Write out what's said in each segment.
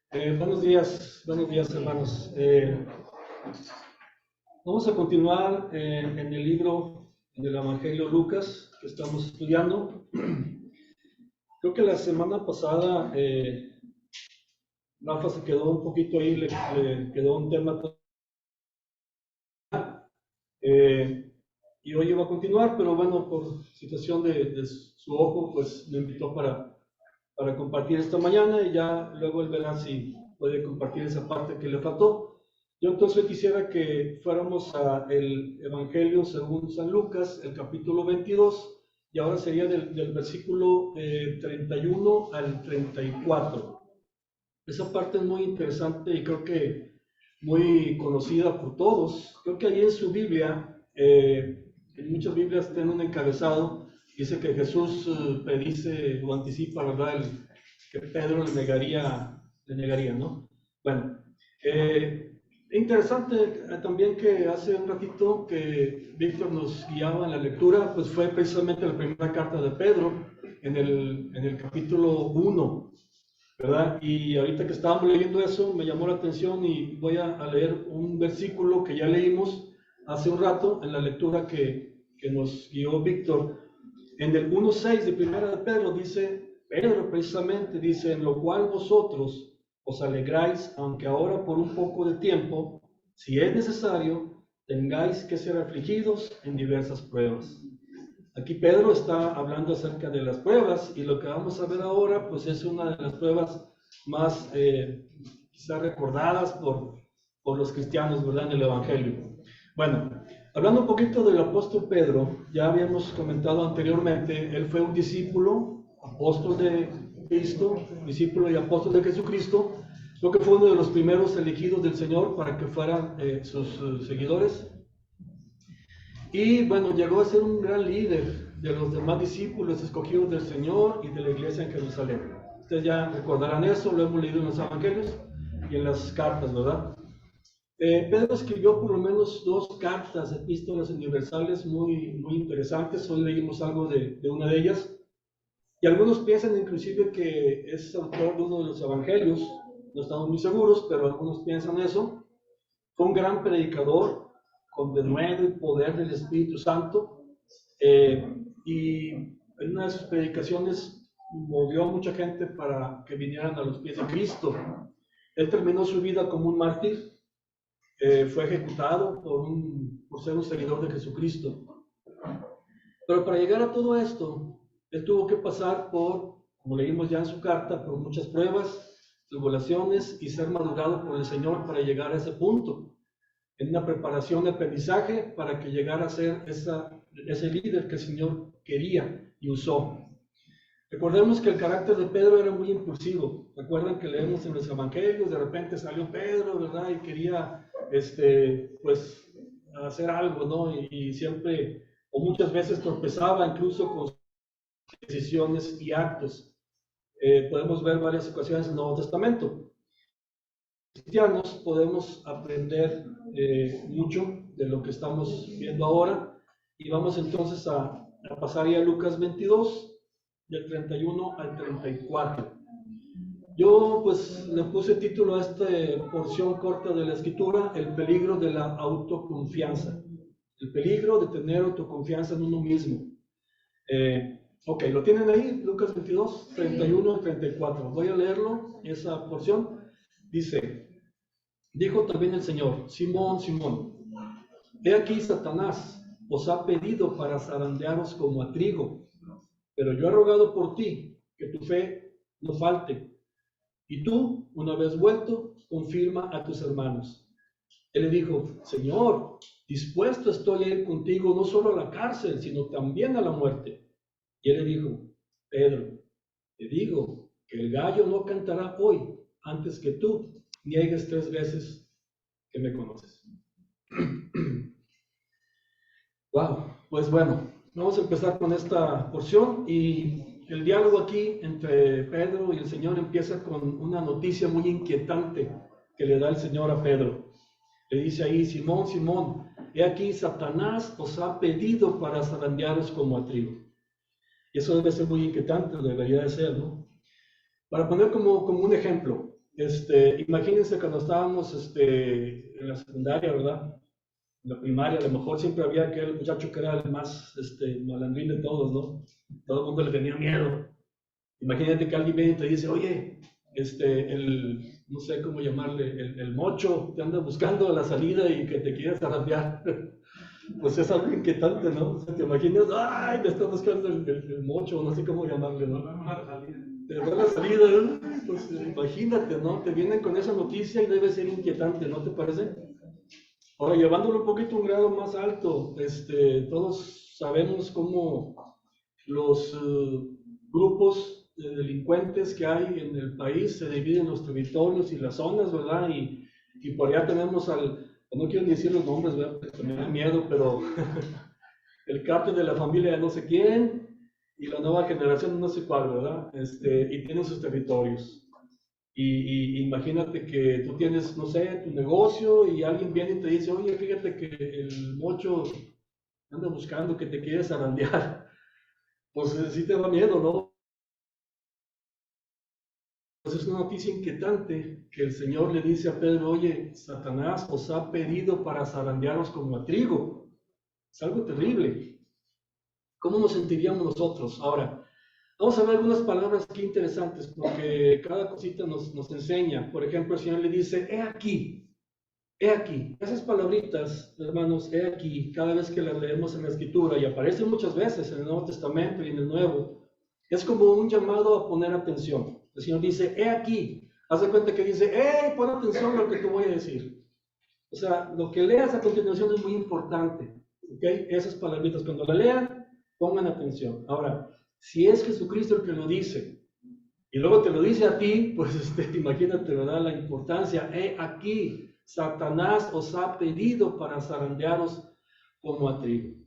Buenos días hermanos. Vamos a continuar en el libro del Evangelio Lucas que estamos estudiando. Creo que la semana pasada Rafa se quedó un poquito ahí, le quedó un tema eh, y hoy iba a continuar, pero bueno, por situación de su ojo, pues me invitó para compartir esta mañana y ya luego él verá si puede compartir esa parte que le faltó. Yo entonces quisiera que fuéramos al Evangelio según San Lucas, el capítulo 22, y ahora sería del versículo 31 al 34. Esa parte es muy interesante y creo que muy conocida por todos. Creo que ahí en su Biblia, en muchas Biblias tiene un encabezado, dice que Jesús predice o anticipa, ¿verdad? Que Pedro le negaría, ¿no? Bueno, interesante también que hace un ratito que Víctor nos guiaba en la lectura, pues fue precisamente la primera carta de Pedro en el capítulo 1. ¿Verdad? Y ahorita que estábamos leyendo eso, me llamó la atención y voy a leer un versículo que ya leímos hace un rato en la lectura que nos guió Víctor. En el 1.6 de Primera de Pedro dice, Pedro precisamente dice, en lo cual vosotros os alegráis, aunque ahora por un poco de tiempo, si es necesario, tengáis que ser afligidos en diversas pruebas. Aquí Pedro está hablando acerca de las pruebas y lo que vamos a ver ahora pues es una de las pruebas más quizás recordadas por los cristianos, ¿verdad? En el Evangelio. Bueno, hablando un poquito del apóstol Pedro, ya habíamos comentado anteriormente, él fue un discípulo, apóstol de Cristo, discípulo y apóstol de Jesucristo. Creo que fue uno de los primeros elegidos del Señor para que fueran sus seguidores. Y bueno, llegó a ser un gran líder de los demás discípulos escogidos del Señor y de la iglesia en Jerusalén. Ustedes ya recordarán eso, lo hemos leído en los evangelios y en las cartas, ¿verdad? Pedro escribió por lo menos 2 cartas, epístolas universales muy interesantes. Hoy leímos algo de una de ellas. Y algunos piensan inclusive que es autor de uno de los evangelios. No estamos muy seguros, pero algunos piensan eso. Fue un gran predicador con denuedo y poder del Espíritu Santo. Y en una de sus predicaciones movió a mucha gente para que vinieran a los pies de Cristo. Él terminó su vida como un mártir. Fue ejecutado por ser un seguidor de Jesucristo. Pero para llegar a todo esto, él tuvo que pasar por, como leímos ya en su carta, por muchas pruebas, tribulaciones y ser madurado por el Señor para llegar a ese punto, en una preparación de aprendizaje para que llegara a ser ese líder que el Señor quería y usó. Recordemos que el carácter de Pedro era muy impulsivo. Recuerdan que leemos en los evangelios, de repente salió Pedro, ¿verdad? Y quería, pues, hacer algo, ¿no? Y siempre, o muchas veces tropezaba incluso con decisiones y actos. Podemos ver varias ocasiones en el Nuevo Testamento. Cristianos podemos aprender mucho de lo que estamos viendo ahora y vamos entonces a pasar ya a Lucas 22 del 31 al 34. Yo pues le puse título a esta porción corta de la escritura, el peligro de la autoconfianza, el peligro de tener autoconfianza en uno mismo. Ok, lo tienen ahí, Lucas 22, 31 al 34. Voy a leerlo, esa porción. Dice, dijo también el Señor, Simón, Simón, he aquí Satanás os ha pedido para zarandearos como a trigo, pero yo he rogado por ti, que tu fe no falte. Y tú, una vez vuelto, confirma a tus hermanos. Él le dijo, Señor, dispuesto estoy a ir contigo no solo a la cárcel, sino también a la muerte. Y él le dijo, Pedro, te digo que el gallo no cantará hoy antes que tú niegues 3 veces que me conoces. Wow, pues bueno, vamos a empezar con esta porción y el diálogo aquí entre Pedro y el Señor empieza con una noticia muy inquietante que le da el Señor a Pedro. Le dice ahí, Simón, Simón, he aquí Satanás os ha pedido para zarandearos como a trigo. Y eso debe ser muy inquietante, debería de ser, ¿no? Para poner como un ejemplo, Imagínense cuando estábamos en la secundaria, ¿verdad? En la primaria, a lo mejor siempre había aquel muchacho que era el más malandrín de todos, ¿no? Todo el mundo le tenía miedo. Imagínate que alguien viene y te dice, oye, no sé cómo llamarle, el mocho te anda buscando a la salida y que te quieres arrapear. Pues es algo inquietante, ¿no? O sea, te imaginas, ay, me está buscando el mocho, no sé cómo llamarle, ¿no? Te da la salida, ¿eh? Pues imagínate, ¿no? Te vienen con esa noticia y debe ser inquietante, ¿no te parece? Ahora, llevándolo un poquito a un grado más alto, todos sabemos cómo los grupos de delincuentes que hay en el país se dividen en los territorios y las zonas, ¿verdad? Y por allá tenemos no quiero ni decir los nombres, ¿verdad? Porque me da miedo, pero el cártel de la familia de no sé quién y la nueva generación de no sé cuál, ¿verdad? Y tienen sus territorios. Y imagínate que tú tienes, no sé, tu negocio y alguien viene y te dice, oye, fíjate que el mocho anda buscando que te quieres zarandear. Pues sí te da miedo, ¿no? Pues es una noticia inquietante que el Señor le dice a Pedro, oye, Satanás os ha pedido para zarandearos como a trigo. Es algo terrible. ¿Cómo nos sentiríamos nosotros? Ahora, vamos a ver algunas palabras aquí interesantes, porque cada cosita nos enseña. Por ejemplo, el Señor le dice, he aquí, he aquí. Esas palabritas, hermanos, he aquí, cada vez que las leemos en la Escritura, y aparecen muchas veces en el Nuevo Testamento y en el Nuevo, es como un llamado a poner atención. El Señor dice, he aquí. Haz de cuenta que dice, hey, pon atención a lo que te voy a decir. O sea, lo que leas a continuación es muy importante. ¿Ok? Esas palabritas, cuando la lean, pongan atención. Ahora, si es Jesucristo el que lo dice, y luego te lo dice a ti, pues imagínate, ¿verdad? La importancia. Aquí, Satanás os ha pedido para zarandearos como a trigo.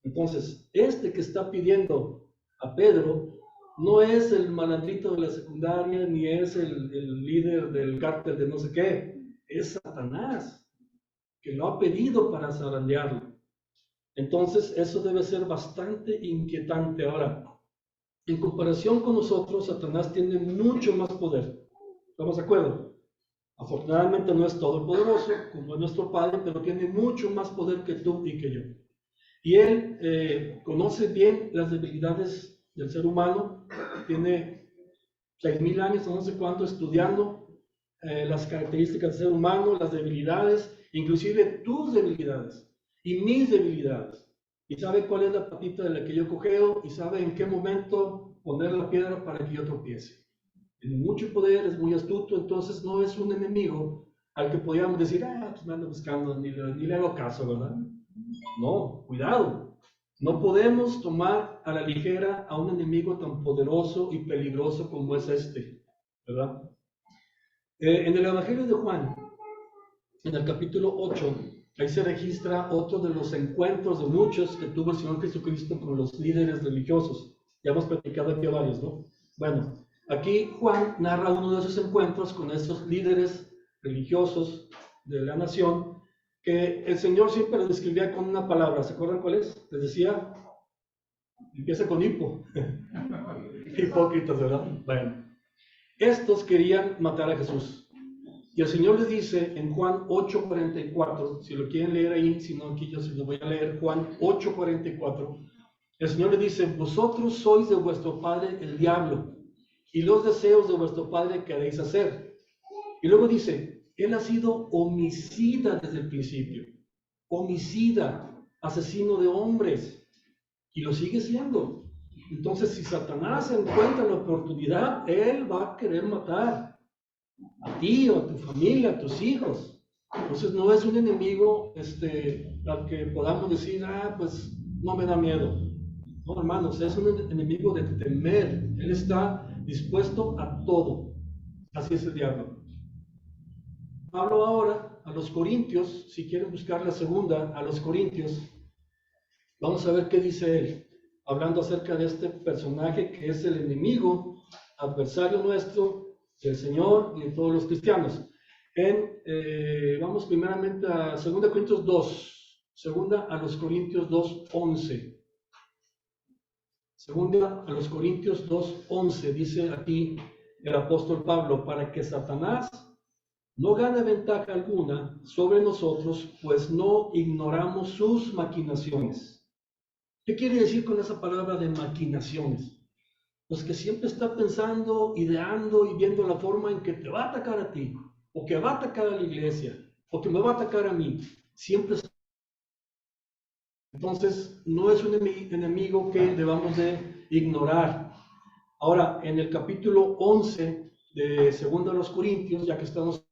Entonces, que está pidiendo a Pedro no es el malandrito de la secundaria, ni es el líder del cártel de no sé qué, es Satanás, que lo ha pedido para zarandearlo. Entonces, eso debe ser bastante inquietante. Ahora, en comparación con nosotros, Satanás tiene mucho más poder. ¿Estamos de acuerdo? Afortunadamente no es todopoderoso, como es nuestro Padre, pero tiene mucho más poder que tú y que yo. Y él conoce bien las debilidades del ser humano, tiene 6,000 años, no sé cuánto, estudiando las características del ser humano, las debilidades, inclusive tus debilidades y mis debilidades. Y sabe cuál es la patita de la que yo cojeo y sabe en qué momento poner la piedra para que yo tropiece. Tiene mucho poder, es muy astuto, entonces no es un enemigo al que podríamos decir, pues me ando buscando, ni le hago caso, ¿verdad? No, cuidado. No podemos tomar a la ligera a un enemigo tan poderoso y peligroso como es ¿verdad? En el Evangelio de Juan, en el capítulo 8, ahí se registra otro de los encuentros de muchos que tuvo el Señor Jesucristo con los líderes religiosos. Ya hemos platicado aquí a varios, ¿no? Bueno, aquí Juan narra uno de esos encuentros con estos líderes religiosos de la nación que el Señor siempre lo describía con una palabra. ¿Se acuerdan cuál es? Les decía, empieza con hipo. Hipócritas, ¿verdad? Bueno, estos querían matar a Jesús. Y el Señor les dice en Juan 8:44, si lo quieren leer ahí, si no aquí yo se lo voy a leer, Juan 8:44. El Señor le dice, vosotros sois de vuestro padre el diablo, y los deseos de vuestro padre queréis hacer. Y luego dice, él ha sido homicida desde el principio, homicida, asesino de hombres, y lo sigue siendo. Entonces, si Satanás encuentra la oportunidad, él va a querer matar a ti o a tu familia, a tus hijos. Entonces, no es un enemigo al que podamos decir, pues no me da miedo. No, hermanos, es un enemigo de temer. Él está dispuesto a todo. Así es el diablo. Hablo ahora a los Corintios, si quieren buscar la segunda, a los Corintios. Vamos a ver qué dice él, hablando acerca de este personaje que es el enemigo, adversario nuestro, del Señor y de todos los cristianos. Vamos primeramente a 2 Corintios 2, segunda a los Corintios 2:11. Segunda a los Corintios 2:11 dice aquí, el apóstol Pablo, para que Satanás no gane ventaja alguna sobre nosotros, pues no ignoramos sus maquinaciones. ¿Qué quiere decir con esa palabra de maquinaciones? Pues que siempre está pensando, ideando y viendo la forma en que te va a atacar a ti, o que va a atacar a la iglesia, o que me va a atacar a mí. Siempre. Entonces, no es un enemigo que debamos de ignorar. Ahora, en el capítulo 11 de 2 Corintios, ya que estamos,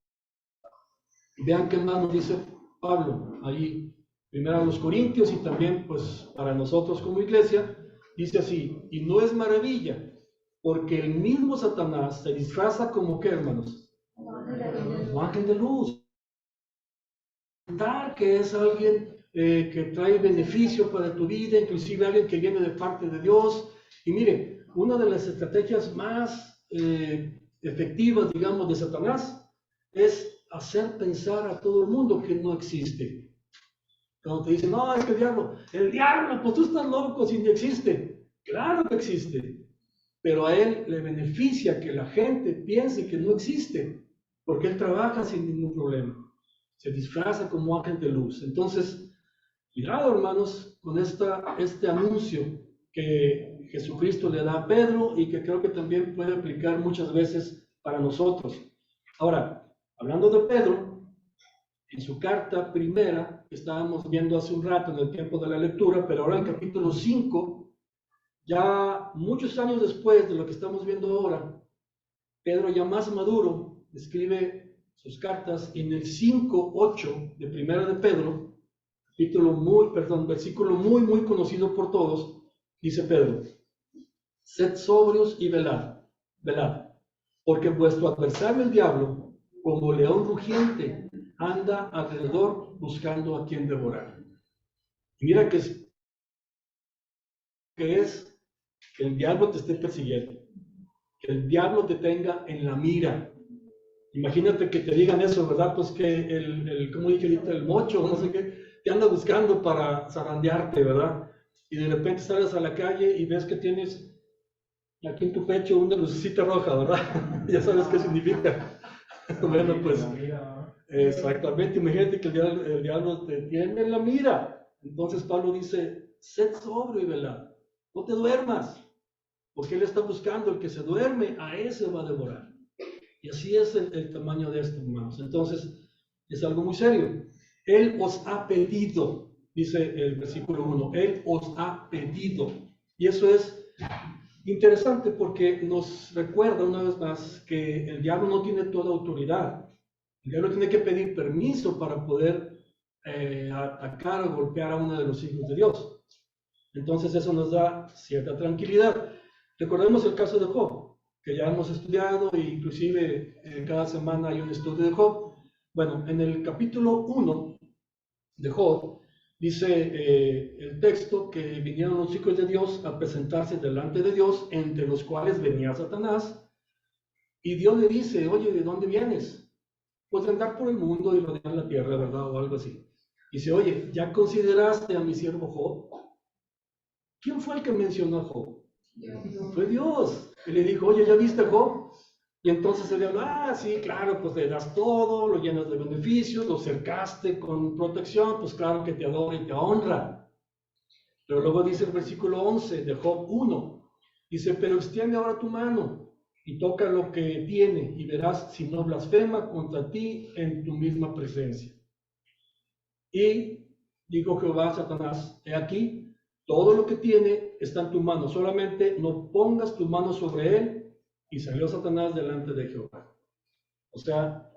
vean qué más nos dice Pablo ahí, primero a los Corintios y también pues para nosotros como iglesia, dice así: y no es maravilla, porque el mismo Satanás se disfraza como ¿qué, hermanos? Como ángel de luz. Que es alguien que trae beneficio para tu vida, inclusive alguien que viene de parte de Dios. Y mire, una de las estrategias más efectivas, digamos, de Satanás es hacer pensar a todo el mundo que no existe. Cuando te dicen, no, es que el diablo, pues tú estás loco si no existe. Claro que existe, pero a él le beneficia que la gente piense que no existe, porque él trabaja sin ningún problema. Se disfraza como ángel de luz. Entonces, cuidado, hermanos, con este anuncio que Jesucristo le da a Pedro y que creo que también puede aplicar muchas veces para nosotros. Ahora, hablando de Pedro, en su carta primera, que estábamos viendo hace un rato en el tiempo de la lectura, pero ahora en capítulo 5, ya muchos años después de lo que estamos viendo ahora, Pedro ya más maduro escribe sus cartas en el 5:8 de Primera de Pedro, versículo muy conocido por todos. Dice Pedro: sed sobrios y velad, porque vuestro adversario el diablo, como león rugiente, anda alrededor buscando a quien devorar. Y mira que es que el diablo te esté persiguiendo, que el diablo te tenga en la mira. Imagínate que te digan eso, ¿verdad? Pues que como dije ahorita, el mocho, no sé qué, te anda buscando para zarandearte, ¿verdad? Y de repente sales a la calle y ves que tienes aquí en tu pecho una lucecita roja, ¿verdad? Ya sabes qué significa. Bueno, pues exactamente, imagínate que el diablo te tiene en la mira. Entonces Pablo dice, sed sobrio y velad, no te duermas, porque él está buscando, el que se duerme, a ese va a devorar. Y así es el tamaño de esto, hermanos. Entonces, es algo muy serio. Él os ha pedido, dice el versículo 1, Él os ha pedido. Y eso es interesante porque nos recuerda una vez más que el diablo no tiene toda autoridad. El diablo tiene que pedir permiso para poder atacar o golpear a uno de los hijos de Dios. Entonces eso nos da cierta tranquilidad. Recordemos el caso de Job, que ya hemos estudiado, e inclusive cada semana hay un estudio de Job. Bueno, en el capítulo 1 de Job, dice el texto que vinieron los hijos de Dios a presentarse delante de Dios, entre los cuales venía Satanás, y Dios le dice, oye, ¿de dónde vienes? Pues de andar por el mundo y rodear la tierra, ¿verdad? O algo así. Dice, oye, ¿ya consideraste a mi siervo Job? ¿Quién fue el que mencionó a Job? Fue Dios. Y le dijo, oye, ¿ya viste a Job? Y entonces él habló, sí, claro, pues le das todo, lo llenas de beneficios, lo cercaste con protección, pues claro que te adora y te honra. Pero luego dice el versículo 11 de Job 1, dice, pero extiende ahora tu mano y toca lo que tiene y verás si no blasfema contra ti en tu misma presencia. Y dijo Jehová a Satanás, he aquí, todo lo que tiene está en tu mano, solamente no pongas tu mano sobre él. Y salió Satanás delante de Jehová. O sea,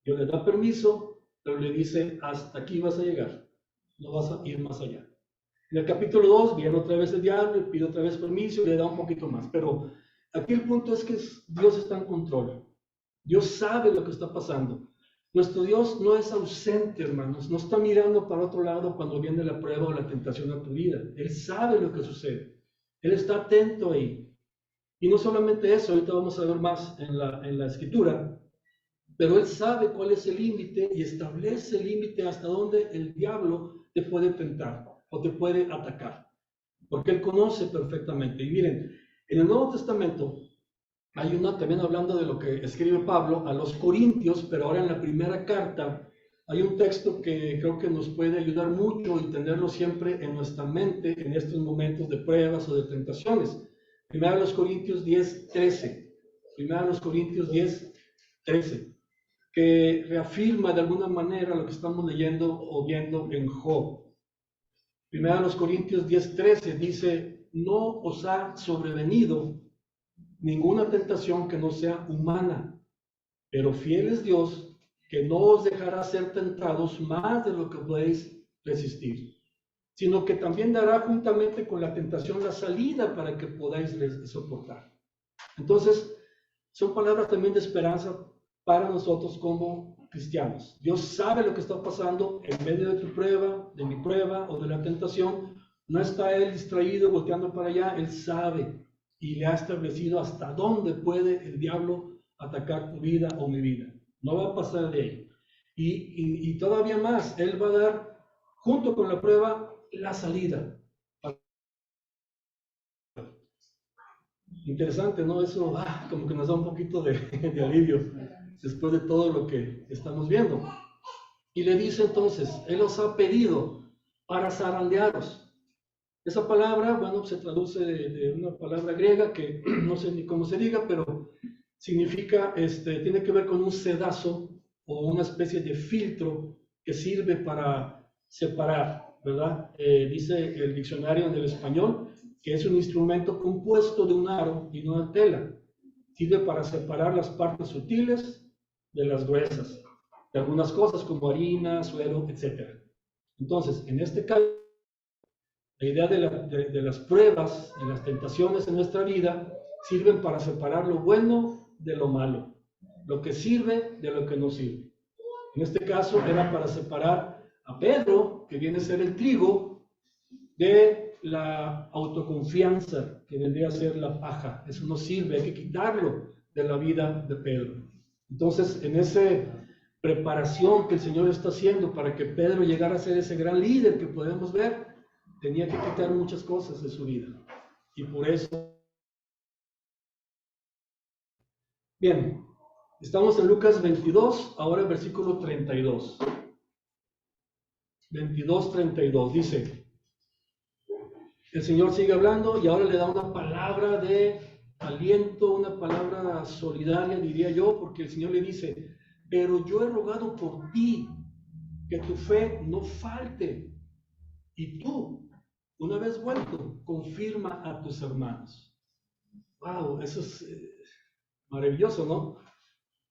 Dios le da permiso, pero le dice, hasta aquí vas a llegar, no vas a ir más allá. En el capítulo 2 viene otra vez el diablo, le pide otra vez permiso y le da un poquito más. Pero aquí el punto es que Dios está en control. Dios sabe lo que está pasando. Nuestro Dios no es ausente, hermanos. No está mirando para otro lado cuando viene la prueba o la tentación a tu vida. Él sabe lo que sucede. Él está atento ahí. Y no solamente eso, ahorita vamos a ver más en la escritura, pero Él sabe cuál es el límite y establece el límite hasta donde el diablo te puede tentar o te puede atacar, porque Él conoce perfectamente. Y miren, en el Nuevo Testamento Hay una también hablando de lo que escribe Pablo a los Corintios, pero ahora en la primera carta hay un texto que creo que nos puede ayudar mucho y tenerlo siempre en nuestra mente en estos momentos de pruebas o de tentaciones. Primera de los Corintios 10:13. Primera de los Corintios 10:13, que reafirma de alguna manera lo que estamos leyendo o viendo en Job. Primera de los Corintios 10:13 dice: no os ha sobrevenido ninguna tentación que no sea humana, pero fiel es Dios, que no os dejará ser tentados más de lo que podéis resistir, sino que también dará juntamente con la tentación la salida para que podáis soportar. Entonces, son palabras también de esperanza para nosotros como cristianos. Dios sabe lo que está pasando en medio de tu prueba, de mi prueba o de la tentación. No está Él distraído, volteando para allá. Él sabe y le ha establecido hasta dónde puede el diablo atacar tu vida o mi vida. No va a pasar de ahí. Y todavía más, Él va a dar, junto con la prueba, la salida. Interesante, ¿no? Eso como que nos da un poquito de alivio después de todo lo que estamos viendo. Y le dice entonces, Él os ha pedido para zarandearos. Esa palabra, bueno, se traduce de una palabra griega que no sé ni cómo se diga, pero significa, tiene que ver con un sedazo o una especie de filtro que sirve para separar, ¿verdad? Dice el diccionario en el español que es un instrumento compuesto de un aro y una tela. Sirve para separar las partes sutiles de las gruesas, de algunas cosas como harina, suero, etc. Entonces, en este caso, la idea de las pruebas, de las tentaciones en nuestra vida, sirven para separar lo bueno de lo malo, lo que sirve de lo que no sirve. En este caso era para separar a Pedro, que viene a ser el trigo, de la autoconfianza, que vendría a ser la paja. Eso no sirve, hay que quitarlo de la vida de Pedro. Entonces, en esa preparación que el Señor está haciendo para que Pedro llegara a ser ese gran líder que podemos ver, tenía que quitar muchas cosas de su vida. Y por eso... Bien, estamos en Lucas 22, ahora el versículo 32. 22:32 dice, el Señor sigue hablando y ahora le da una palabra de aliento, una palabra solidaria, diría yo, porque el Señor le dice, pero yo he rogado por ti, que tu fe no falte, y tú, una vez vuelto, confirma a tus hermanos. Wow, eso es maravilloso, ¿no?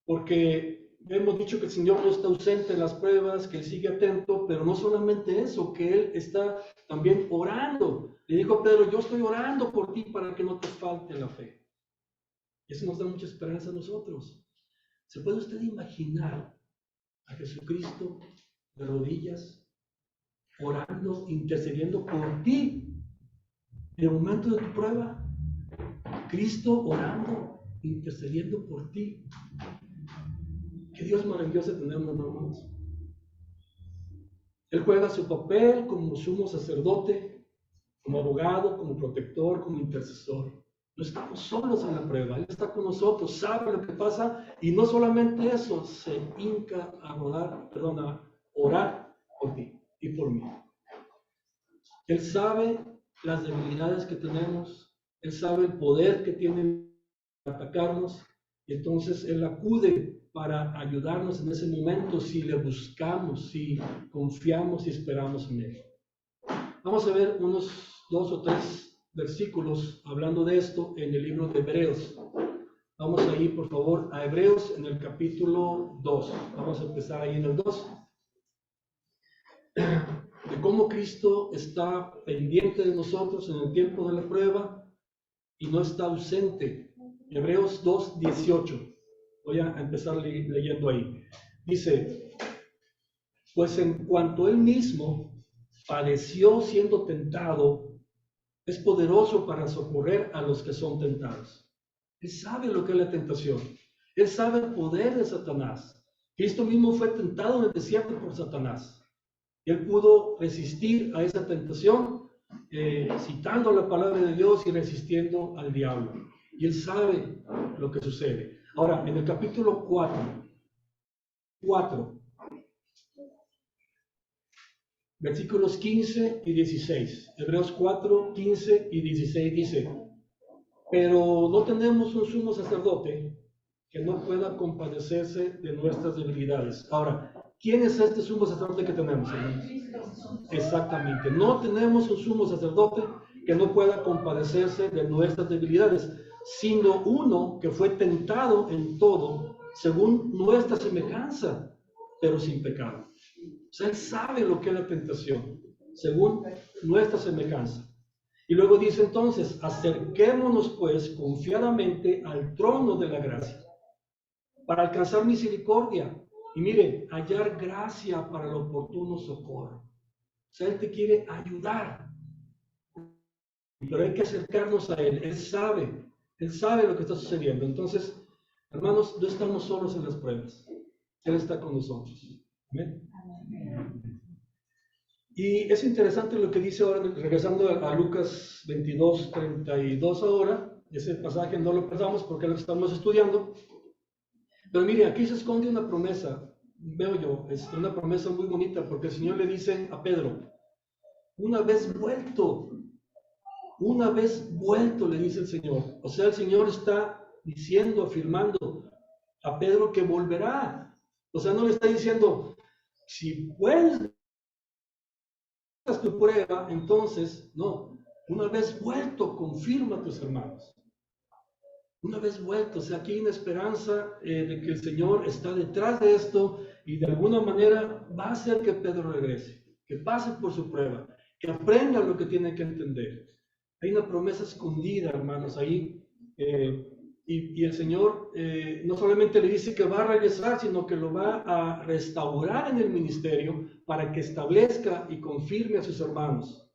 Porque hemos dicho que el Señor no está ausente en las pruebas, que Él sigue atento, pero no solamente eso, que Él está también orando. Le dijo a Pedro, yo estoy orando por ti para que no te falte la fe. Eso nos da mucha esperanza a nosotros. ¿Se puede usted imaginar a Jesucristo de rodillas, orando, intercediendo por ti en el momento de tu prueba? Cristo orando, intercediendo por ti. Qué Dios maravilloso tenemos, hermanos. Él juega su papel como sumo sacerdote, como abogado, como protector, como intercesor. No estamos solos en la prueba, Él está con nosotros, sabe lo que pasa y no solamente eso, se hinca a orar por ti y por mí. Él sabe las debilidades que tenemos, Él sabe el poder que tiene para atacarnos y entonces Él acude para ayudarnos en ese momento si le buscamos, si confiamos y esperamos en Él. Vamos a ver unos 2 o 3 versículos hablando de esto en el libro de Hebreos. Vamos ahí, por favor, a Hebreos en el capítulo 2. Vamos a empezar ahí en el 2. De cómo Cristo está pendiente de nosotros en el tiempo de la prueba y no está ausente. Hebreos 2:18. Voy a empezar leyendo ahí. Dice, pues en cuanto Él mismo padeció siendo tentado, es poderoso para socorrer a los que son tentados. Él sabe lo que es la tentación. Él sabe el poder de Satanás. Cristo mismo fue tentado en el desierto por Satanás. Él pudo resistir a esa tentación, citando la palabra de Dios y resistiendo al diablo. y Él sabe lo que sucede. Ahora, en el capítulo 4, versículos 15 y 16. Hebreos 4, 15 y 16 dice: pero no tenemos un sumo sacerdote que no pueda compadecerse de nuestras debilidades. Ahora, ¿quién es este sumo sacerdote que tenemos, hermanos? Exactamente, no tenemos un sumo sacerdote que no pueda compadecerse de nuestras debilidades, sino uno que fue tentado en todo, según nuestra semejanza, pero sin pecado. O sea, Él sabe lo que es la tentación, según nuestra semejanza. Y luego dice entonces: acerquémonos pues confiadamente al trono de la gracia, para alcanzar misericordia, y mire, hallar gracia para el oportuno socorro. O sea, Él te quiere ayudar, pero hay que acercarnos a Él. Él sabe lo que está sucediendo. Entonces, hermanos, no estamos solos en las pruebas. Él está con nosotros. Amén. Y es interesante lo que dice ahora, regresando a Lucas 22, 32 ahora. Ese pasaje no lo perdamos porque es lo que estamos estudiando. Pero mire, aquí se esconde una promesa, veo yo, es una promesa muy bonita, porque el Señor le dice a Pedro: una vez vuelto, le dice el Señor. O sea, el Señor está diciendo, afirmando a Pedro que volverá. O sea, no le está diciendo: si puedes tu prueba, entonces, no. Una vez vuelto, confirma a tus hermanos. Una vez vuelto, o sea, aquí hay una esperanza de que el Señor está detrás de esto y de alguna manera va a hacer que Pedro regrese, que pase por su prueba, que aprenda lo que tiene que entender. Hay una promesa escondida, hermanos, ahí. Y el Señor no solamente le dice que va a regresar, sino que lo va a restaurar en el ministerio para que establezca y confirme a sus hermanos.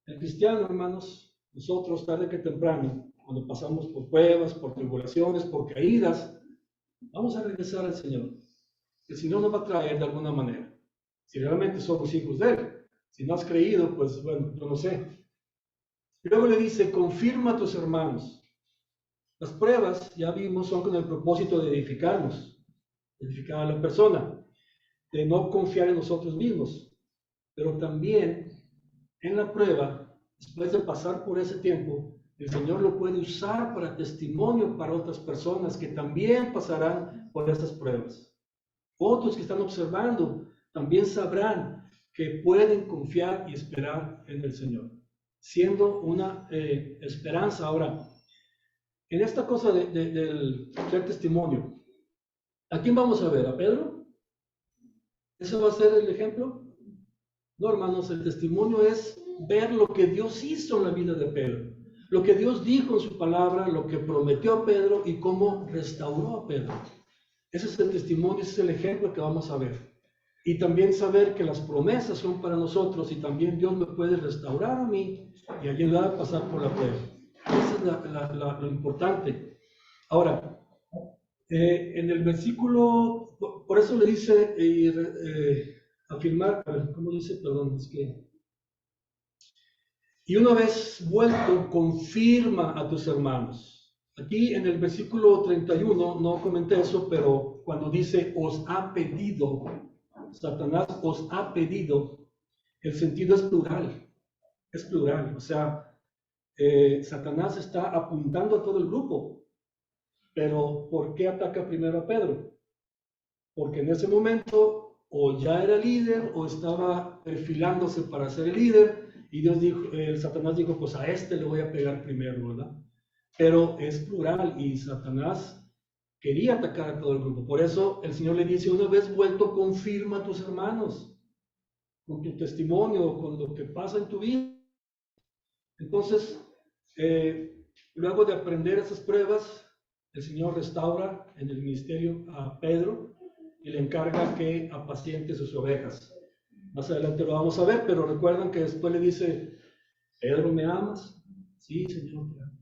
El cristiano, hermanos, nosotros tarde que temprano, cuando pasamos por pruebas, por tribulaciones, por caídas, vamos a regresar al Señor. El Señor nos va a traer de alguna manera, si realmente somos hijos de Él. Si no has creído, pues bueno, yo no sé. Y luego le dice: confirma a tus hermanos. Las pruebas, ya vimos, son con el propósito de edificarnos, edificar a la persona, de no confiar en nosotros mismos. Pero también en la prueba, después de pasar por ese tiempo, el Señor lo puede usar para testimonio para otras personas que también pasarán por esas pruebas. Otros que están observando también sabrán que pueden confiar y esperar en el Señor, siendo una esperanza. Ahora, en esta cosa del ser testimonio, ¿a quién vamos a ver? ¿A Pedro? ¿Ese va a ser el ejemplo? No, hermanos, el testimonio es ver lo que Dios hizo en la vida de Pedro, lo que Dios dijo en su palabra, lo que prometió a Pedro y cómo restauró a Pedro. Ese es el testimonio, ese es el ejemplo que vamos a ver. Y también saber que las promesas son para nosotros y también Dios me puede restaurar a mí y ayudar a pasar por la prueba. Eso es lo importante. Ahora, en el versículo, por eso le dice afirmar, a ver, ¿cómo dice? Perdón, es que... Y una vez vuelto, confirma a tus hermanos. Aquí en el versículo 31, no comenté eso, pero cuando dice os ha pedido, Satanás os ha pedido, el sentido es plural, o sea, Satanás está apuntando a todo el grupo. Pero ¿por qué ataca primero a Pedro? Porque en ese momento o ya era líder o estaba perfilándose para ser el líder, y Dios dijo, Satanás dijo: pues a este le voy a pegar primero, ¿verdad? Pero es plural y Satanás quería atacar a todo el grupo. Por eso el Señor le dice: una vez vuelto, confirma a tus hermanos con tu testimonio, con lo que pasa en tu vida. Entonces, luego de aprender esas pruebas, el Señor restaura en el ministerio a Pedro y le encarga que apaciente sus ovejas. Más adelante lo vamos a ver, pero recuerdan que después le dice: Pedro, ¿me amas? Sí, Señor, te amo.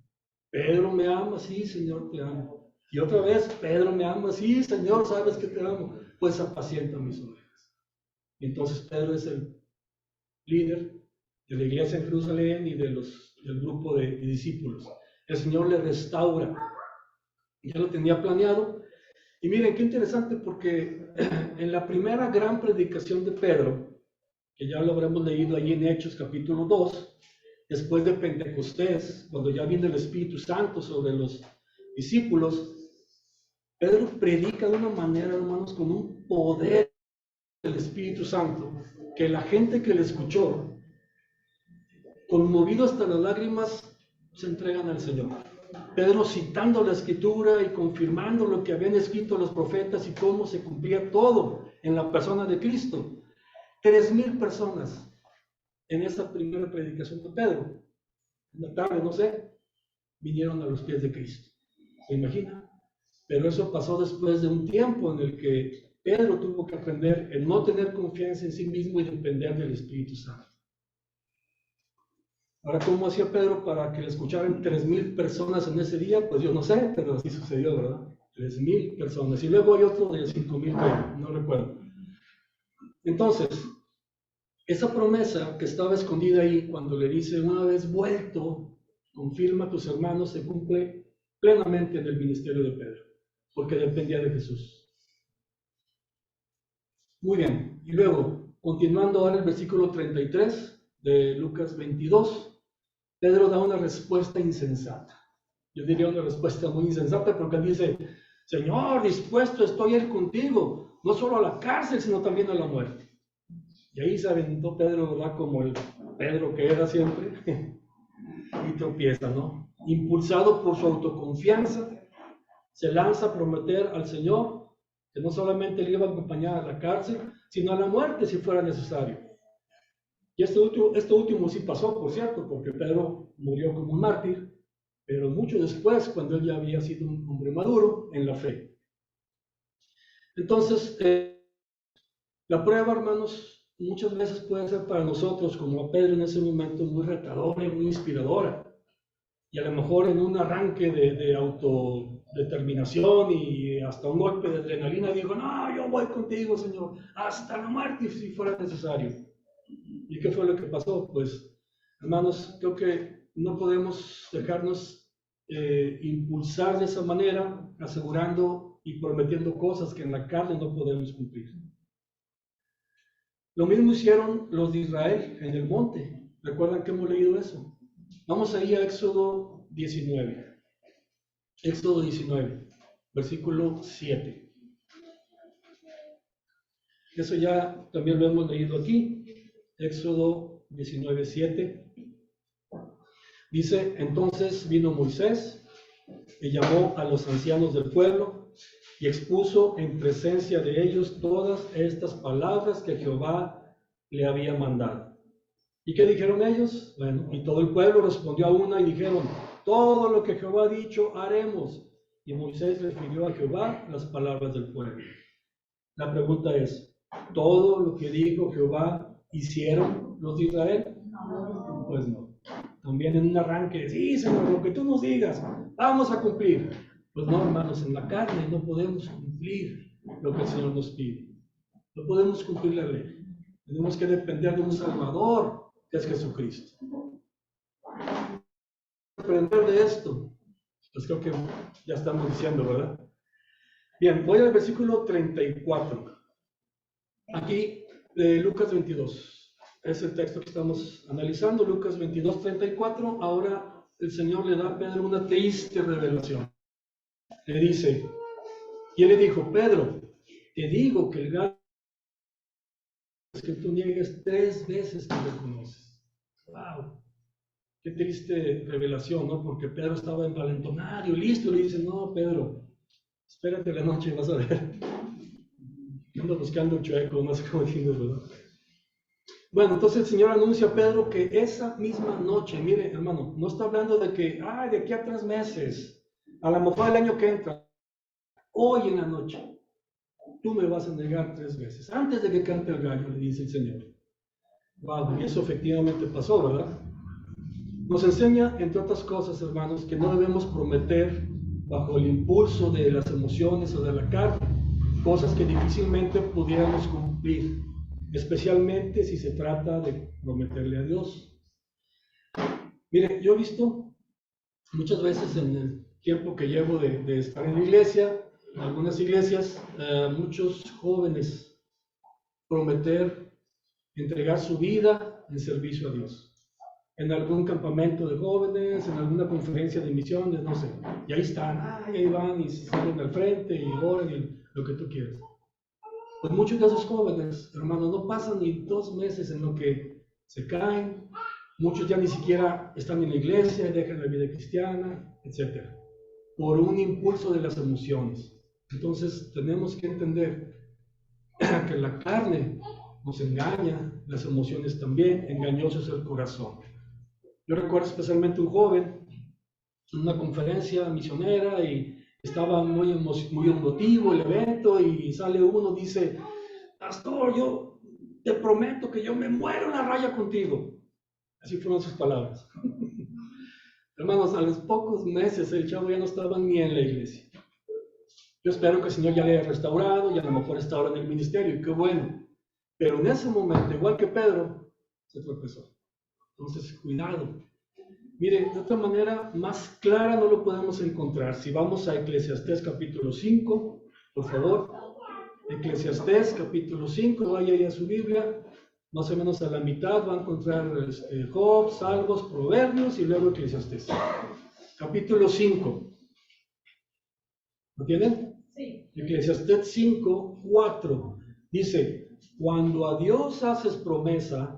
Pedro, ¿me amas? Sí, Señor, te amo. Y otra vez: Pedro, ¿me amas? Sí, Señor, sabes que te amo. Pues apacienta mis ovejas. Y entonces Pedro es el líder de la iglesia en Jerusalén y del grupo de discípulos. el Señor le restaura. Ya lo tenía planeado. Y miren, qué interesante, porque en la primera gran predicación de Pedro, que ya lo habremos leído ahí en Hechos capítulo 2, después de Pentecostés, cuando ya viene el Espíritu Santo sobre los discípulos, Pedro predica de una manera, hermanos, con un poder del Espíritu Santo, que la gente que le escuchó, conmovido hasta las lágrimas, se entregan al Señor. Pedro citando la Escritura y confirmando lo que habían escrito los profetas y cómo se cumplía todo en la persona de Cristo. 3,000 personas en esa primera predicación de Pedro, en la tarde, no sé, vinieron a los pies de Cristo. ¿Se imagina? Pero eso pasó después de un tiempo en el que Pedro tuvo que aprender el no tener confianza en sí mismo y depender del Espíritu Santo. Ahora, ¿cómo hacía Pedro para que le escucharan 3,000 personas en ese día? Pues yo no sé, pero así sucedió, ¿verdad? 3,000 personas. Y luego hay otro de 5,000, no recuerdo. Entonces, esa promesa que estaba escondida ahí, cuando le dice, una vez vuelto, confirma a tus hermanos, se cumple plenamente en el ministerio de Pedro, porque dependía de Jesús. Muy bien, y luego, continuando ahora el versículo 33 de Lucas 22, Pedro da una respuesta insensata. Yo diría una respuesta muy insensata, porque él dice, Señor, dispuesto estoy a ir contigo, no solo a la cárcel, sino también a la muerte. Y ahí se aventó Pedro, ¿verdad? Como el Pedro que era siempre, y tropieza, ¿no? Impulsado por su autoconfianza, se lanza a prometer al Señor que no solamente le iba a acompañar a la cárcel, sino a la muerte si fuera necesario. Y esto último sí pasó, por cierto, porque Pedro murió como un mártir, pero mucho después, cuando él ya había sido un hombre maduro en la fe. Entonces, la prueba, hermanos, muchas veces puede ser para nosotros, como a Pedro en ese momento, muy retadora y muy inspiradora. Y a lo mejor en un arranque de autodeterminación y hasta un golpe de adrenalina, digo, no, yo voy contigo, Señor, hasta la muerte si fuera necesario. ¿Y qué fue lo que pasó? Pues, hermanos, creo que no podemos dejarnos impulsar de esa manera, asegurando y prometiendo cosas que en la carne no podemos cumplir. Lo mismo hicieron los de Israel en el monte. ¿Recuerdan que hemos leído eso? Vamos ahí a Éxodo 19. Éxodo 19, versículo 7. Eso ya también lo hemos leído aquí. Éxodo 19, 7. Dice, entonces vino Moisés y llamó a los ancianos del pueblo y expuso en presencia de ellos todas estas palabras que Jehová le había mandado. ¿Y qué dijeron ellos? Bueno, y todo el pueblo respondió a una y dijeron, todo lo que Jehová ha dicho haremos. Y Moisés refirió a Jehová las palabras del pueblo. La pregunta es, ¿todo lo que dijo Jehová hicieron los de Israel? Pues no. También en un arranque, sí, Señor, lo que tú nos digas, vamos a cumplir. Pues no, hermanos, en la carne no podemos cumplir lo que el Señor nos pide. No podemos cumplir la ley. Tenemos que depender de un Salvador, que es Jesucristo. Aprender de esto, pues creo que ya estamos diciendo, ¿verdad? Bien, voy al versículo 34. Aquí, de Lucas 22. Es el texto que estamos analizando, Lucas 22, 34. Ahora el Señor le da a Pedro una triste revelación. Le dice, y él le dijo, Pedro, te digo que el gallo es que tú niegues 3 veces que lo conoces. ¡Wow! Qué triste revelación, ¿no? Porque Pedro estaba envalentonado y listo, le dice, no, Pedro, espérate la noche y vas a ver. Ando buscando un chueco, no sé cómo decirlo, ¿verdad? Bueno, entonces el Señor anuncia a Pedro que esa misma noche, mire, hermano, no está hablando de que, de aquí a 3 meses, a lo mejor el año que entra, hoy en la noche, tú me vas a negar 3 veces, antes de que cante el gallo, le dice el Señor. Wow, y eso efectivamente pasó, ¿verdad? Nos enseña, entre otras cosas, hermanos, que no debemos prometer bajo el impulso de las emociones o de la carne, cosas que difícilmente pudiéramos cumplir, especialmente si se trata de prometerle a Dios. Mire, yo he visto Muchas veces en el tiempo que llevo de estar en la iglesia, en algunas iglesias, muchos jóvenes prometer entregar su vida en servicio a Dios. En algún campamento de jóvenes, en alguna conferencia de misiones, no sé. Y ahí están, ahí van y se salen al frente y oran y lo que tú quieras. Pues muchos de esos jóvenes, hermanos, no pasan ni 2 meses en lo que se caen. Muchos ya ni siquiera están en la iglesia, dejan la vida cristiana, etc. Por un impulso de las emociones. Entonces tenemos que entender que la carne nos engaña, las emociones también, engañoso es el corazón. Yo recuerdo especialmente un joven en una conferencia misionera y estaba muy emotivo el evento y sale uno, dice, pastor, yo te prometo que yo me muero en la raya contigo. Así fueron sus palabras. Hermanos, a los pocos meses el chavo ya no estaba ni en la iglesia. Yo espero que el Señor ya le haya restaurado y a lo mejor está ahora en el ministerio, y qué bueno. Pero en ese momento, igual que Pedro, se tropezó. Entonces, cuidado. Mire, de otra manera más clara no lo podemos encontrar. Si vamos a Eclesiastés capítulo 5, por favor. Eclesiastés capítulo 5, vaya ahí a su Biblia. Más o menos a la mitad va a encontrar Job, Salmos, Proverbios y luego Eclesiastés. Capítulo 5. ¿Lo tienen? Sí. Eclesiastés 5, 4. Dice, cuando a Dios haces promesa,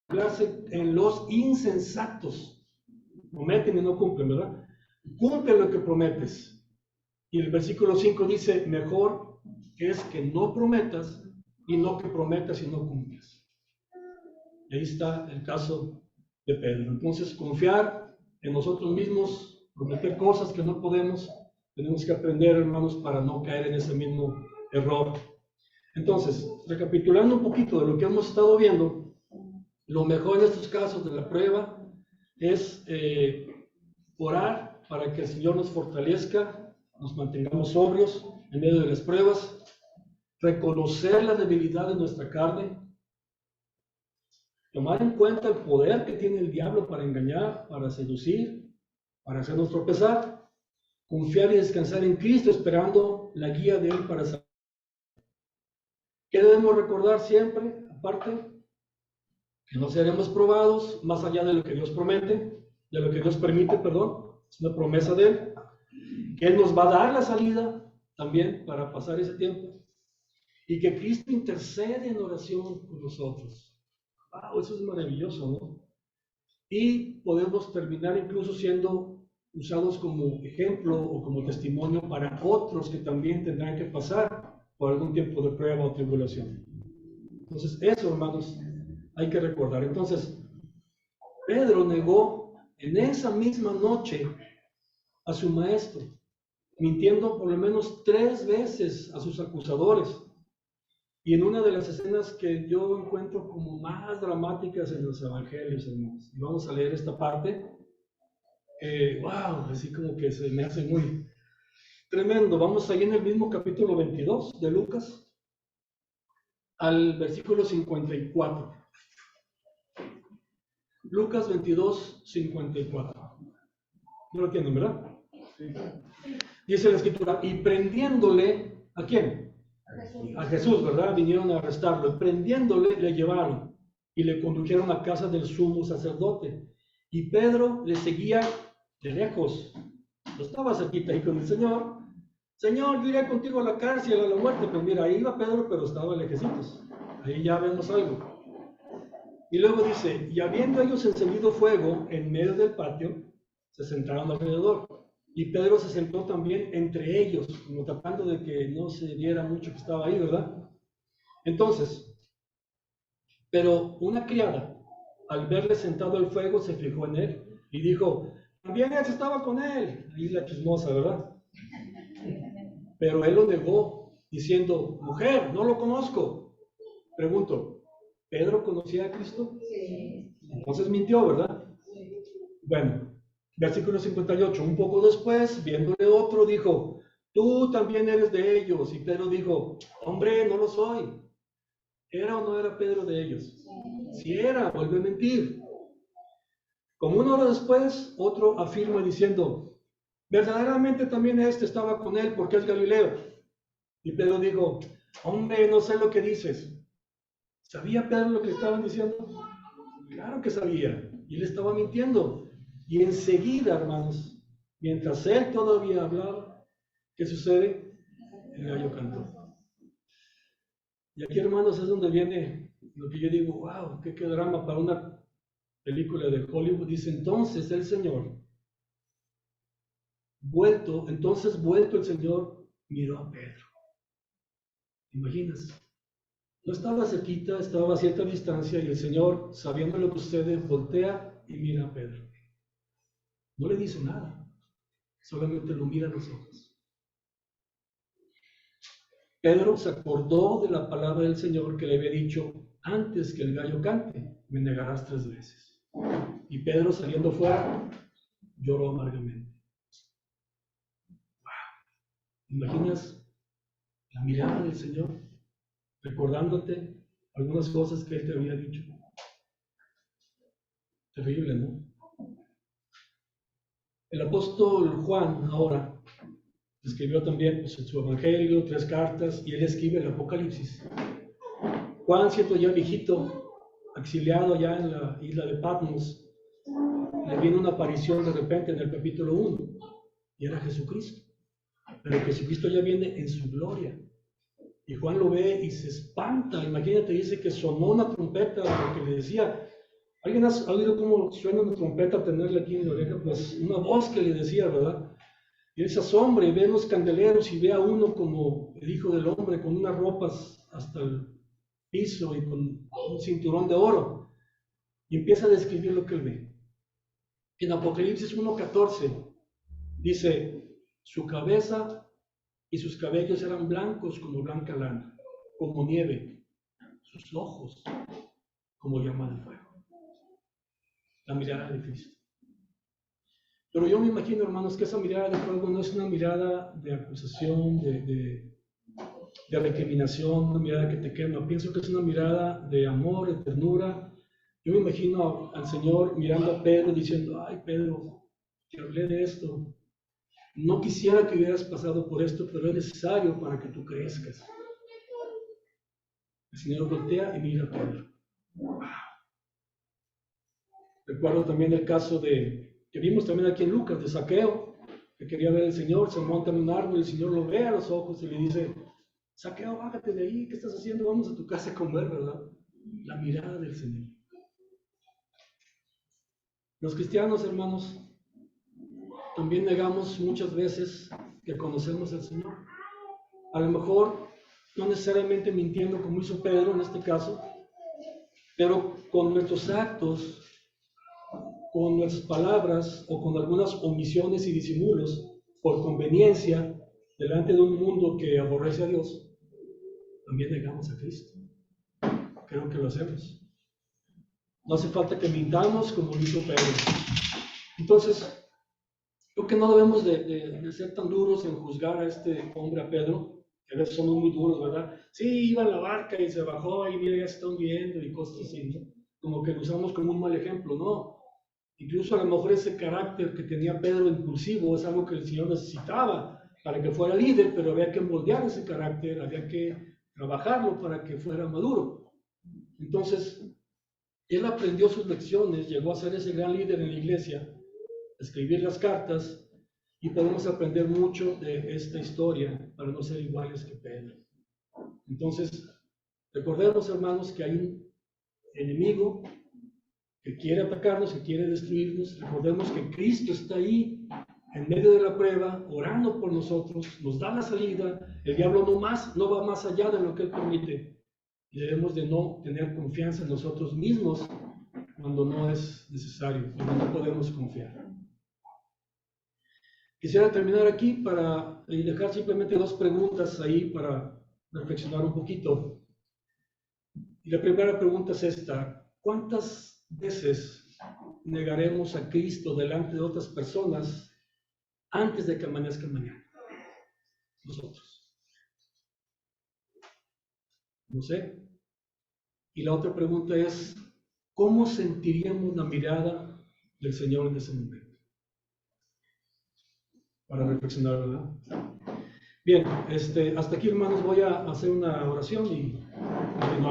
place en los insensatos. Prometen y no cumplen, ¿verdad? Cumple lo que prometes. Y el versículo 5 dice, mejor es que no prometas y no que prometas y no cumplas. Y ahí está el caso de Pedro. Entonces, confiar en nosotros mismos, prometer cosas que no podemos, tenemos que aprender, hermanos, para no caer en ese mismo error. Entonces, recapitulando un poquito de lo que hemos estado viendo, lo mejor en estos casos de la prueba es orar para que el Señor nos fortalezca, nos mantengamos sobrios en medio de las pruebas, reconocer la debilidad de nuestra carne, tomar en cuenta el poder que tiene el diablo para engañar, para seducir, para hacernos tropezar, confiar y descansar en Cristo esperando la guía de Él para salir. ¿Qué debemos recordar siempre? Aparte, que no seremos probados más allá de lo que Dios promete, de lo que Dios permite, perdón, es una promesa de Él, que Él nos va a dar la salida también para pasar ese tiempo, y que Cristo intercede en oración por nosotros. Wow, eso es maravilloso, ¿no? Y podemos terminar incluso siendo usados como ejemplo o como testimonio para otros que también tendrán que pasar por algún tiempo de prueba o tribulación. Entonces, eso, hermanos, hay que recordar. Entonces, Pedro negó en esa misma noche a su maestro, mintiendo por lo menos 3 veces a sus acusadores. Y en una de las escenas que yo encuentro como más dramáticas en los evangelios, hermanos, y vamos a leer esta parte, wow, así como que se me hace muy tremendo. Vamos ahí en el mismo capítulo 22 de Lucas, al versículo 54. Lucas 22, 54. ¿No lo tienen, verdad? Sí. Dice la escritura, y prendiéndole, ¿a quién? A Jesús, ¿verdad? Vinieron a arrestarlo, y prendiéndole le llevaron y le condujeron a casa del sumo sacerdote. Y Pedro le seguía de lejos. No estaba cerquita ahí con el Señor. Señor, yo iré contigo a la cárcel, a la muerte. Pues mira, ahí iba Pedro, pero estaba lejecitos. Ahí ya vemos algo. Y luego dice, y habiendo ellos encendido fuego en medio del patio, se sentaron alrededor. Y Pedro se sentó también entre ellos, como tratando de que no se viera mucho que estaba ahí, ¿verdad? Entonces, pero una criada, al verle sentado al fuego, se fijó en él y dijo, también él estaba con él. Ahí la chismosa, ¿verdad? Pero él lo negó, diciendo, mujer, no lo conozco. Pregunto, ¿Pedro conocía a Cristo? Sí. Entonces mintió, ¿verdad? Sí. Bueno, versículo 58, un poco después, viéndole otro, dijo, tú también eres de ellos. Y Pedro dijo, hombre, no lo soy. ¿Era o no era Pedro de ellos? Si era, vuelve a mentir. Como una hora después, otro afirma diciendo, verdaderamente también este estaba con él porque es Galileo. Y Pedro dijo, hombre, no sé lo que dices. ¿Sabía Pedro lo que estaban diciendo? Claro que sabía. Y él estaba mintiendo. Y enseguida, hermanos, mientras él todavía hablaba, ¿qué sucede? El gallo cantó. Y aquí, hermanos, es donde viene lo que yo digo, wow, qué drama para una película de Hollywood. Dice, entonces el Señor, vuelto el Señor, miró a Pedro. ¿Te imaginas? No estaba cerquita, estaba a cierta distancia y el Señor, sabiendo lo que sucede, voltea y mira a Pedro. No le dice nada, solamente lo mira a los ojos. Pedro se acordó de la palabra del Señor que le había dicho, antes que el gallo cante, me negarás 3 veces. Y Pedro, saliendo fuera, lloró amargamente. Wow. ¿Imaginas la mirada del Señor recordándote algunas cosas que Él te había dicho? Terrible, ¿no? El apóstol Juan ahora escribió también pues, en su evangelio 3 cartas y él escribe el Apocalipsis. Juan, siendo ya viejito, exiliado ya en la isla de Patmos, le viene una aparición de repente en el capítulo 1 y era Jesucristo. Pero Jesucristo ya viene en su gloria. Y Juan lo ve y se espanta. Imagínate, dice que sonó una trompeta, lo que le decía. ¿Alguien ha oído cómo suena una trompeta, tenerla aquí en la oreja? Pues una voz que le decía, ¿verdad? Y él se asombra y ve los candeleros y ve a uno como el Hijo del Hombre con unas ropas hasta el piso y con un cinturón de oro. Y empieza a describir lo que él ve. En Apocalipsis 1:14 dice, su cabeza y sus cabellos eran blancos como blanca lana, como nieve, sus ojos como llama de fuego. La mirada de Cristo. Pero yo me imagino, hermanos, que esa mirada de fuego no es una mirada de acusación, de recriminación, una mirada que te quema. Pienso que es una mirada de amor, de ternura. Yo me imagino al Señor mirando a Pedro diciendo, ay Pedro, te hablé de esto. No quisiera que hubieras pasado por esto, pero es necesario para que tú crezcas. El Señor voltea y mira a Pedro. Recuerdo también el caso que vimos también aquí en Lucas, de Zaqueo, que quería ver al Señor, se monta en un árbol, el Señor lo ve a los ojos y le dice, Zaqueo, bájate de ahí, ¿qué estás haciendo? Vamos a tu casa a comer, ¿verdad? La mirada del Señor. Los cristianos, hermanos, también negamos muchas veces que conocemos al Señor. A lo mejor, no necesariamente mintiendo como hizo Pedro en este caso, pero con nuestros actos, con nuestras palabras o con algunas omisiones y disimulos por conveniencia delante de un mundo que aborrece a Dios, también negamos a Cristo. Creo que lo hacemos. No hace falta que mintamos como lo hizo Pedro. Entonces, creo que no debemos de ser tan duros en juzgar a este hombre, a Pedro, que a veces somos muy duros, ¿verdad? Sí, iba en la barca y se bajó y mira, ya se está hundiendo y cosas así, ¿no? Como que lo usamos como un mal ejemplo, ¿no? Incluso a lo mejor ese carácter que tenía Pedro impulsivo es algo que el Señor necesitaba para que fuera líder, pero había que moldear ese carácter, había que trabajarlo para que fuera maduro. Entonces, él aprendió sus lecciones, llegó a ser ese gran líder en la iglesia, escribir las cartas, y podemos aprender mucho de esta historia para no ser iguales que Pedro. Entonces, recordemos, hermanos, que hay un enemigo que quiere atacarnos, que quiere destruirnos. Recordemos que Cristo está ahí en medio de la prueba, orando por nosotros, nos da la salida. El diablo no va más allá de lo que él permite. Y debemos de no tener confianza en nosotros mismos cuando no es necesario, cuando no podemos confiar. Quisiera terminar aquí para dejar simplemente 2 preguntas ahí para reflexionar un poquito. Y la primera pregunta es esta: ¿cuántas veces negaremos a Cristo delante de otras personas antes de que amanezca mañana? Nosotros. No sé. Y la otra pregunta es, ¿cómo sentiríamos la mirada del Señor en ese momento. Para reflexionar, ¿verdad? Bien, hasta aquí, hermanos, voy a hacer una oración y continuamos.